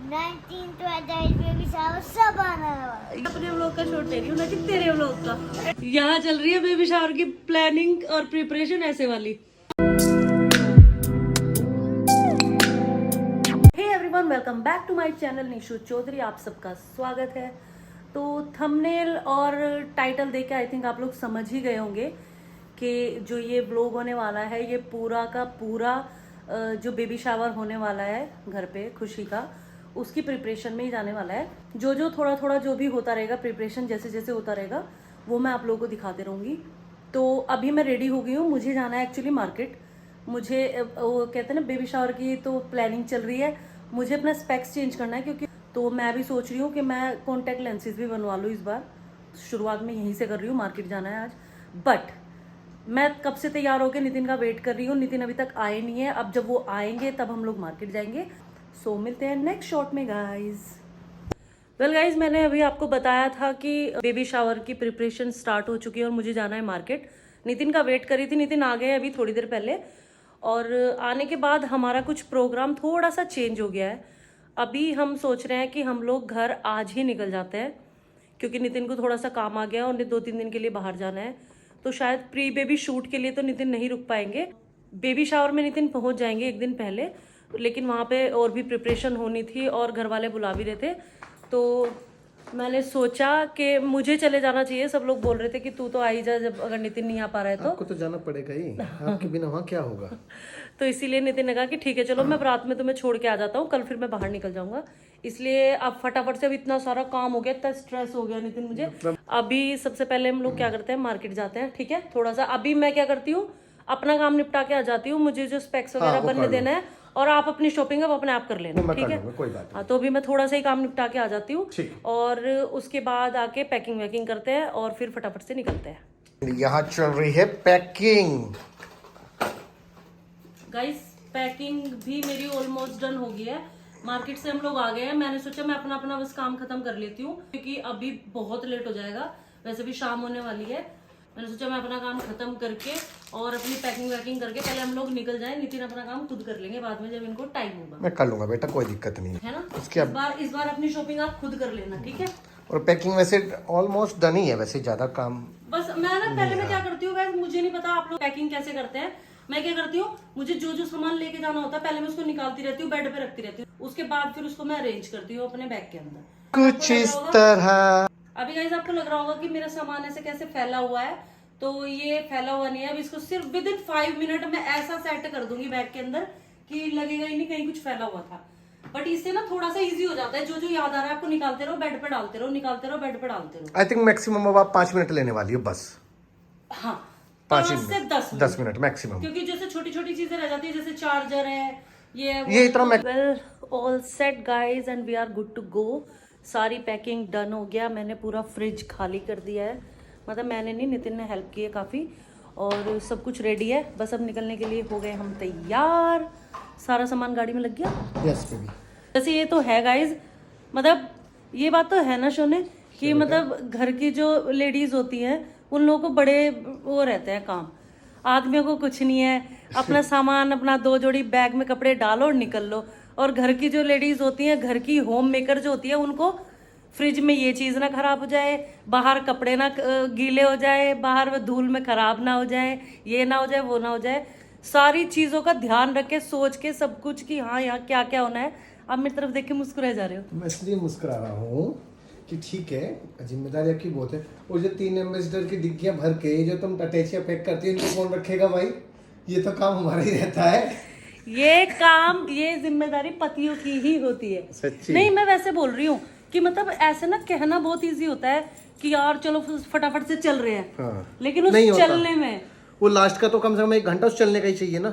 1928 baby shower सब आने वाला। अपने व्लॉग का शूट ले रही हूँ ना कि तेरे व्लॉग का। यहाँ चल रही है बेबी शावर की प्लानिंग और प्रिपरेशन ऐसे वाली। Hey everyone, welcome back to my channel Nishu Chaudhary. आप सबका स्वागत है। तो थंबनेल और टाइटल देख के आई थिंक आप लोग समझ ही गए होंगे कि जो ये व्लॉग होने वाला है ये पूरा का पूरा जो बेबी शावर होने वाला है घर पे खुशी का, उसकी प्रिपरेशन में ही जाने वाला है। जो थोड़ा थोड़ा जो भी होता रहेगा, प्रिपरेशन जैसे जैसे होता रहेगा वो मैं आप लोगों को दिखाते रहूँगी। तो अभी मैं रेडी हो गई हूँ, मुझे जाना है एक्चुअली मार्केट। मुझे वो कहते हैं ना बेबी शावर की तो प्लानिंग चल रही है, मुझे अपना स्पेक्स चेंज करना है क्योंकि तो मैं भी सोच रही हूँ कि मैं कॉन्टैक्ट लेंसेज भी बनवा लूँ इस बार। शुरुआत में यहीं से कर रही हूँ, मार्केट जाना है आज। बट मैं कब से तैयार होकर नितिन का वेट कर रही हूँ, नितिन अभी तक आए नहीं है। अब जब वो आएंगे तब हम लोग मार्केट जाएंगे। सो मिलते हैं नेक्स्ट शॉट में गाइज। वेल गाइज, मैंने अभी आपको बताया था कि बेबी शावर की प्रिपरेशन स्टार्ट हो चुकी है और मुझे जाना है मार्केट। नितिन का वेट करी थी, नितिन आ गए अभी थोड़ी देर पहले। और आने के बाद हमारा कुछ प्रोग्राम थोड़ा सा चेंज हो गया है। अभी हम सोच रहे हैं कि हम लोग घर आज ही निकल जाते हैं क्योंकि नितिन को थोड़ा सा काम आ गया और 2-3 दिन के लिए बाहर जाना है। तो शायद प्री बेबी शूट के लिए तो नितिन नहीं रुक पाएंगे। बेबी शावर में नितिन पहुंच जाएंगे एक दिन पहले, लेकिन वहाँ पे और भी प्रिपरेशन होनी थी और घर वाले बुला भी रहे थे। तो मैंने सोचा कि मुझे चले जाना चाहिए। सब लोग बोल रहे थे कि तू तो आ ही जा, जब अगर नितिन नहीं आ पा रहा है तो आपको तो जाना पड़ेगा ही, आपके बिना वहाँ क्या होगा। तो इसीलिए नितिन ने कहा कि ठीक है चलो मैं रात में तुम्हें छोड़ के आ जाता हूँ, कल फिर मैं बाहर निकल जाऊंगा। इसलिए अब फटाफट से, अब इतना सारा काम हो गया, इतना स्ट्रेस हो गया नितिन मुझे। अभी सबसे पहले हम लोग क्या करते हैं, मार्केट जाते हैं। ठीक है, थोड़ा सा अभी मैं क्या करती हूँ, अपना काम निपटा के आ जाती हूँ। मुझे जो स्पेक्स वगैरह बनने देना है और आप अपनी शॉपिंग अब अपने आप कर लेना, ठीक है। कोई बात हाँ, तो अभी मैं थोड़ा सा ही काम निपटा के आ जाती हूँ और उसके बाद आके पैकिंग वैकिंग करते हैं और फिर फटाफट से निकलते हैं। नहीं। यहाँ चल रही है पैकिंग। गाइस, पैकिंग भी मेरी ऑलमोस्ट डन हो गई है। मार्केट से हम लोग आ गए हैं। मैंने सोचा मैं अपना अपना बस काम खत्म कर लेती हूँ क्योंकि अभी बहुत लेट हो जाएगा, वैसे भी शाम होने वाली है। मैंने सोचा मैं अपना काम खत्म करके और अपनी पैकिंग वैकिंग करके पहले हम लोग निकल जाएं। नितिन अपना काम खुद कर लेंगे बाद में जब इनको टाइम होगा। मैं कर लूंगा बेटा, कोई दिक्कत नहीं है ना। इसके इस बार अपनी शॉपिंग आप खुद कर लेना, ठीक है। और पैकिंग वैसे ऑलमोस्ट डन ही है, वैसे ज्यादा काम बस मैं ना पहले मैं क्या करती हूँ गाइस, मुझे नहीं पता आप लोग पैकिंग कैसे करते हैं। मैं क्या करती हूँ, मुझे जो जो सामान लेके जाना होता है पहले मैं उसको निकालती रहती हूँ, बेड पे रखती रहती हूँ। उसके बाद फिर उसको मैं अरेंज करती हूँ अपने बैग के अंदर कुछ इस तरह। अभी गाइस आपको लग रहा होगा कि मेरा सामान ऐसे कैसे फैला हुआ है, तो ये फैला हुआ नहीं है। अब इसको सिर्फ विद इन 5 मिनट में ऐसा सेट कर दूंगी बैग के अंदर कि लगेगा ही नहीं कहीं कुछ फैला हुआ था। बट इससे ना थोड़ा सा इजी हो जाता है, जो जो याद आ रहा है आपको निकालते रहो, बेड पे डालते रहो, निकालते रहो, बेड पे डालते रहो। आई थिंक मैक्सिमम अब आप 5 मिनट लेने वाली हो बस। हाँ, 5 से 10 मिनट मैक्सिमम, क्योंकि जैसे छोटी छोटी चीजें रह जाती है, जैसे चार्जर है ये इतना well all set guys and we are good to go. सारी पैकिंग डन हो गया, मैंने पूरा फ्रिज खाली कर दिया है। मतलब मैंने नहीं, नितिन ने हेल्प की है काफ़ी। और सब कुछ रेडी है, बस अब निकलने के लिए हो गए हम तैयार। सारा सामान गाड़ी में लग गया। Yes baby. वैसे ये तो है गाइज, मतलब ये बात तो है ना शोने कि मतलब घर की जो लेडीज होती हैं उन लोगों को बड़े वो रहते हैं काम, आदमियों को कुछ नहीं है। अपना सामान, अपना 2 जोड़ी बैग में कपड़े डालो और निकल लो। और घर की जो लेडीज होती हैं, घर की होम मेकर जो होती है, उनको फ्रिज में ये चीज़ ना खराब हो जाए, बाहर कपड़े ना गीले हो जाए, बाहर धूल में खराब ना हो जाए, ये ना हो जाए, वो ना हो जाए। सारी चीज़ों का ध्यान रख के सोच के सब कुछ कि हाँ यहाँ क्या क्या होना है। आप मेरी तरफ देख के मुस्कुराए जा रहे हो। मैं इसलिए मुस्कुरा रहा हूँ कि ठीक है, जिम्मेदारी आपकी बहुत है। और जो 3 एम्बेसडर की डिग्गियां भर के जो तुम अटैचियां पैक करती है, इनको कौन रखेगा भाई? ये तो काम हमारा ही रहता है। ये काम, ये जिम्मेदारी पतियों की ही होती है। सच्ची नहीं, मैं वैसे बोल रही हूँ कि मतलब ऐसे ना कहना बहुत इजी होता है कि यार चलो फटाफट से चल रहे हैं। हाँ। लेकिन उस चलने में वो लास्ट का तो कम से कम 1 घंटा उस चलने का ही चाहिए ना।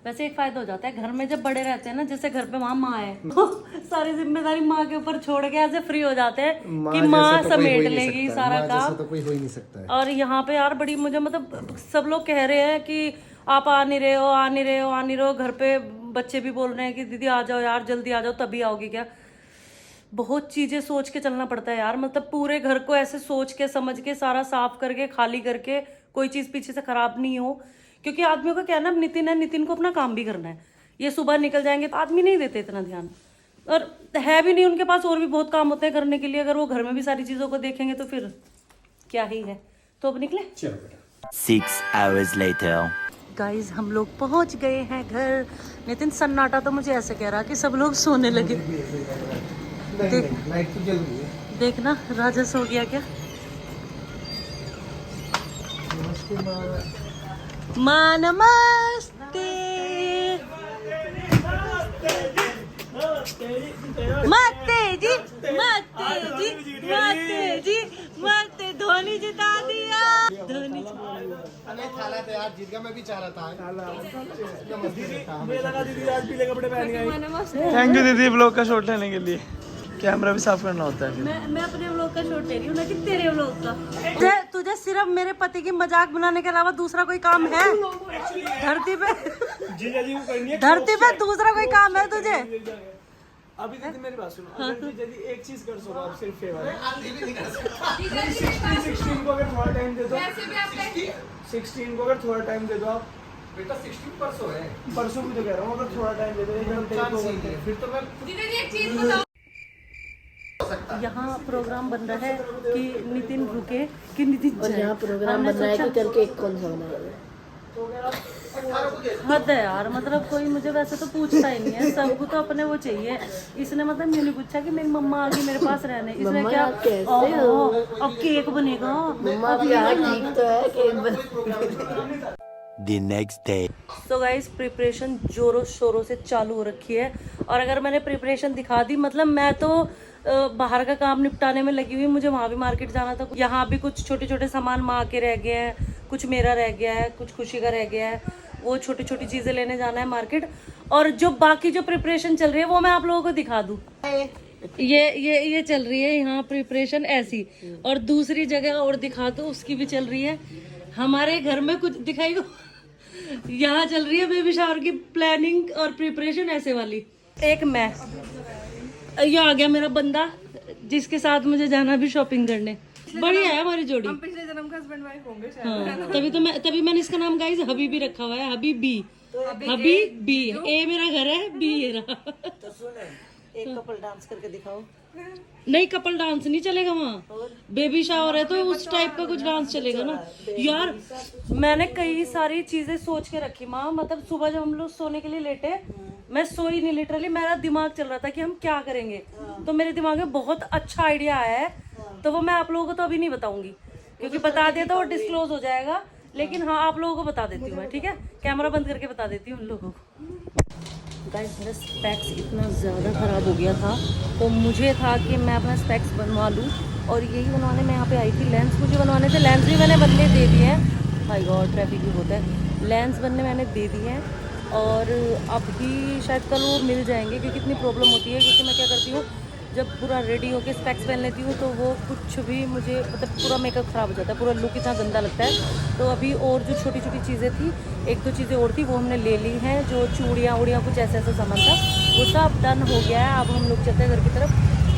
वैसे एक फायदा हो जाता है घर में जब बड़े रहते हैं ना, जैसे घर पे वहाँ माँ है तो सारी जिम्मेदारी माँ के ऊपर छोड़ के ऐसे फ्री हो जाते हैं कि माँ समेट लेगी सारा काम। तो कोई हो ही नहीं सकता है। और यहाँ पे यार बड़ी मुझे मतलब सब लोग कह रहे हैं कि आप आ नहीं रहे हो, आ नहीं रहे हो, आ नहीं रहे हो। घर पे बच्चे भी बोल रहे हैं कि दीदी आ जाओ यार, जल्दी आ जाओ, तभी आओगी क्या। बहुत चीजें सोच के चलना पड़ता है यार। मतलब पूरे घर को ऐसे सोच के समझ के सारा साफ करके खाली करके, कोई चीज पीछे से खराब नहीं हो। क्योंकि आदमियों का क्या ना, नितिन है, नितिन को अपना काम भी करना है। ये सुबह निकल जाएंगे तो आदमी नहीं देते इतना ध्यान। और है भी नहीं उनके पास, और भी बहुत काम होते हैं करने के लिए। अगर वो घर में भी सारी चीजों को देखेंगे तो फिर क्या ही है। तो अब निकले। चलो बेटा। 6 hours later. गाइस हम लोग पहुंच गए हैं घर। नितिन सन्नाटा तो मुझे ऐसे कह रहा कि सब लोग सोने लगे। देख लाइट तो जल रही है। देखना राजा सो गया क्या। माँ नमस्ते। माते जी माते जी माते जी माते। धोनी जिता दिया। धोनी थाला तो यार जीत गया, मैं भी चाह रहा था। थैंक यू दीदी ब्लॉग का शॉट लेने के लिए। कैमरा भी साफ करना होता है। मैं अपने व्लॉग का शॉट ले रही हूँ ना कि तेरे व्लॉग का। तुझे सिर्फ मेरे पति की मजाक बनाने के अलावा दूसरा कोई काम है धरती पे दूसरा कोई काम है तुझे? अभी दीदी मेरी बात सुनो, अगर दीदी एक चीज कर सको आप सिर्फ फेवर 16 को अगर थोड़ा टाइम दे दो, 16 को अगर थोड़ा टाइम दे दो आप। बेटा 16 परसों है। परसों भी तो कह रहा हूँ, अगर थोड़ा टाइम दे दो 1 घंटे 2 घंटे। फिर तो मैं यहाँ प्रोग्राम बन रहा है कि नितिन रुके कि नितिन और यहाँ प्रोग्राम बन रहा है कि कल केक कौन सा बनाएगा। हद है यार, मतलब कोई मुझे वैसे तो पूछता ही नहीं है, सबको तो अपने वो चाहिए। इसने मतलब ये नहीं पूछा कि मेरी मम्मा आ गई मेरे पास रहने। इसने क्या अब केक बनेगा। मम्मा भी यहाँ ठीक तो है, केक बना। The next day. तो गाइस प्रिपरेशन जोरों शोरों से चालू हो रखी है। और अगर मैंने प्रिपरेशन दिखा दी, मतलब मैं तो बाहर का काम निपटाने में लगी हुई। मुझे वहाँ भी मार्केट जाना था, यहाँ भी कुछ छोटे छोटे सामान माँ के रह गए हैं, कुछ मेरा रह गया है, कुछ खुशी का रह गया है। वो छोटी छोटी चीज़ें लेने जाना है मार्केट। और जो बाकी जो प्रिपरेशन चल रही है वो मैं आप लोगों को दिखा दूँ। ये चल रही है यहाँ प्रिपरेशन ऐसी, और दूसरी जगह और दिखा दो उसकी भी चल रही है। हमारे घर में कुछ दिखाई दो, यहाँ चल रही है बेबी शावर की प्लानिंग और प्रिपरेशन ऐसे वाली। एक मैं, ये आ गया मेरा बंदा जिसके साथ मुझे जाना भी शॉपिंग करने। बढ़िया है हमारी जोड़ी। हम पिछले जन्म का हस्बैंड वाइफ होंगे शायद। हाँ, तभी मैंने इसका नाम गाइस हबीबी रखा हुआ है। हबीबी हबीबी। ए मेरा घर है, बी ये रहा। तो सुन, एक कपल डांस करके दिखाओ। नहीं, कपल डांस नहीं चलेगा वहाँ, बेबी शावर है तो उस टाइप का कुछ डांस चलेगा ना। यार मैंने कई सारी चीजें सोच के रखी माँ। मतलब सुबह जब हम लोग सोने के लिए लेटे, मैं सोई नहीं, लिटरली मेरा दिमाग चल रहा था कि हम क्या करेंगे। तो मेरे दिमाग में बहुत अच्छा आइडिया आया है, तो वो मैं आप लोगों को तो अभी नहीं बताऊंगी, क्योंकि बता दिया तो वो डिस्क्लोज हो जाएगा। लेकिन हाँ, आप लोगों को बता देती हूँ मैं, ठीक है? कैमरा बंद करके बता देती हूँ उन लोगों को। गाइस मेरा स्पेक्स इतना ज़्यादा ख़राब हो गया था, तो मुझे था कि मैं अपना स्पेक्स बनवा लूँ। और यही बनवाने मैं यहाँ पे आई थी। लेंस मुझे बनवाने थे, लेंस भी मैंने बनने दे दिए हैं। माय गॉड ट्रैफिक भी होता है। लेंस बनने मैंने दे दिए हैं, और अभी शायद कल वो मिल जाएंगे, क्योंकि इतनी प्रॉब्लम होती है। क्योंकि मैं क्या करती हूँ, जब पूरा रेडी होके स्पेक्स पहन लेती हूँ तो वो कुछ भी मुझे मतलब पूरा मेकअप ख़राब हो जाता है, पूरा लुक इतना गंदा लगता है। तो अभी और जो छोटी छोटी चीज़ें थी, 1-2 चीज़ें और थी, वो हमने ले ली हैं। जो चूड़ियाँ उड़ियाँ कुछ ऐसा सामान था वो सब डन हो गया है। अब हम लोग चलते हैं घर की तरफ।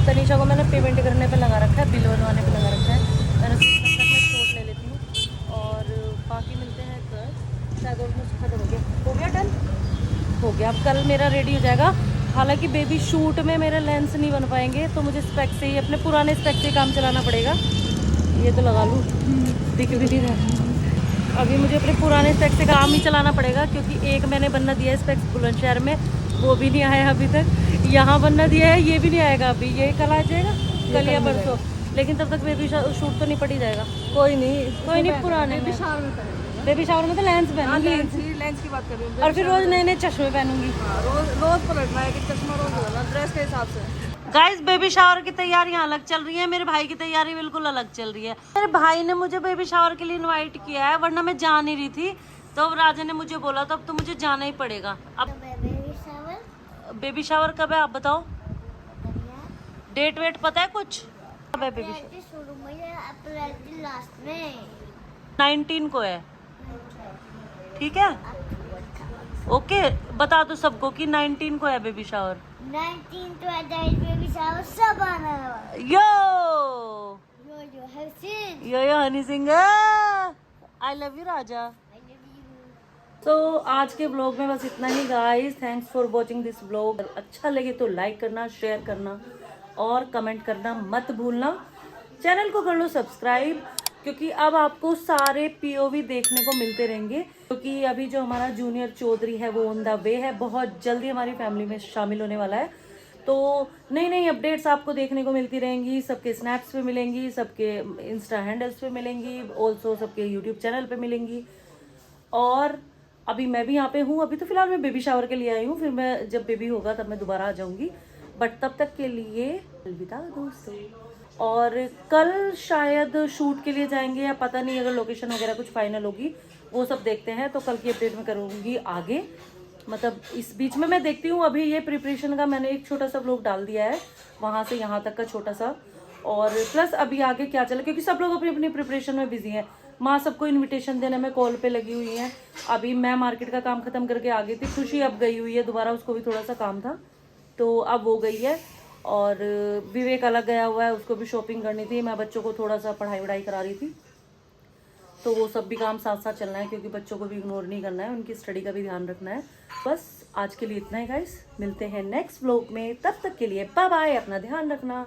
तनीषा को मैंने पेमेंट करने पर लगा रखा है, बिल बनवाने पर लगा रखा है। मैंने सोचा तक मैं शॉट ले लेती हूँ और बाकी मिलते हैं घर। शायद ऑलमोस्ट खत्म हो गया डन हो गया। अब कल मेरा रेडी हो जाएगा। हालांकि बेबी शूट में मेरे लेंस नहीं बन पाएंगे, तो मुझे स्पेक्स से ही, अपने पुराने स्पेक्स से ही काम चलाना पड़ेगा। ये तो लगा लूँ, दिख भी नहीं रहा। अभी मुझे अपने पुराने स्पेक्स से काम ही चलाना पड़ेगा, क्योंकि एक मैंने बनना दिया है स्पेक्स बुलंदशहर में, वो भी नहीं आया अभी तक। यहाँ बनना दिया है, ये भी नहीं आएगा अभी। ये कल आ जाएगा, कल या परसों। लेकिन तब तक बेबी शूट तो नहीं पड़ी जाएगा। कोई नहीं, पुराने में बेबी शावर में तो लेंस पहनूंगी। लेंस की बात कर रही हूँ। और फिर रोज नए नए चश्मे पहनूंगी। रोज पलटना है कि चश्मा रोज होना ड्रेस के हिसाब से। गाइस बेबी शावर की तैयारियां अलग चल रही है, मेरे भाई की तैयारी बिल्कुल अलग चल रही है। मेरे भाई ने मुझे बेबी शावर के लिए इनवाइट किया है, वरना मैं जा नहीं रही थी। तो अब राजा ने मुझे बोला, तो अब तो मुझे जाना ही पड़ेगा। अब बेबी शावर कब है आप बताओ? डेट वेट पता है कुछ? कब है बेबी शावर? अप्रैल लास्ट में 19 को है, ठीक है? ओके, बता दो सबको कि 19 को है बेबी शावर। 19 तो बेबी शावर सब आना है। Yo Harshit, yo honey Singh, I love you raja. तो आज के ब्लॉग में बस इतना ही guys. Thanks for watching this blog. अच्छा लगे तो लाइक करना, शेयर करना और कमेंट करना मत भूलना। चैनल को कर लो सब्सक्राइब, क्योंकि अब आपको सारे पीओवी देखने को मिलते रहेंगे। क्योंकि अभी जो हमारा जूनियर चौधरी है वो ऑन द वे है, बहुत जल्दी हमारी फैमिली में शामिल होने वाला है। तो नई नई अपडेट्स आपको देखने को मिलती रहेंगी, सबके स्नैप्स पे मिलेंगी, सबके इंस्टा हैंडल्स पे मिलेंगी, ऑल्सो सबके यूट्यूब चैनल पे मिलेंगी। और अभी मैं भी यहाँ पे हूँ। अभी तो फिलहाल मैं बेबी शावर के लिए आई हूँ, फिर मैं जब बेबी होगा तब मैं दोबारा आ जाऊंगी। बट तब तक के लिए अलविदा दोस्तों। और कल शायद शूट के लिए जाएंगे या पता नहीं, अगर लोकेशन वगैरह कुछ फाइनल होगी वो सब देखते हैं, तो कल की अपडेट मैं करूँगी आगे। मतलब इस बीच में मैं देखती हूँ। अभी ये प्रिपरेशन का मैंने एक छोटा सा व्लॉग डाल दिया है, वहाँ से यहाँ तक का छोटा सा। और प्लस अभी आगे क्या चला, क्योंकि सब लोग अपनी अपनी प्रिपरेशन में बिजी हैं। माँ सबको इनविटेशन देने में कॉल पे लगी हुई है। अभी मैं मार्केट का काम खत्म करके आ गई थी। खुशी अब गई हुई है दोबारा, उसको भी थोड़ा सा काम था तो अब वो गई है। और विवेक अलग गया हुआ है, उसको भी शॉपिंग करनी थी। मैं बच्चों को थोड़ा सा पढ़ाई वढ़ाई करा रही थी, तो वो सब भी काम साथ साथ चलना है, क्योंकि बच्चों को भी इग्नोर नहीं करना है, उनकी स्टडी का भी ध्यान रखना है। बस आज के लिए इतना ही गाइस, मिलते हैं नेक्स्ट व्लॉग में। तब तक के लिए बाय बाय, अपना ध्यान रखना।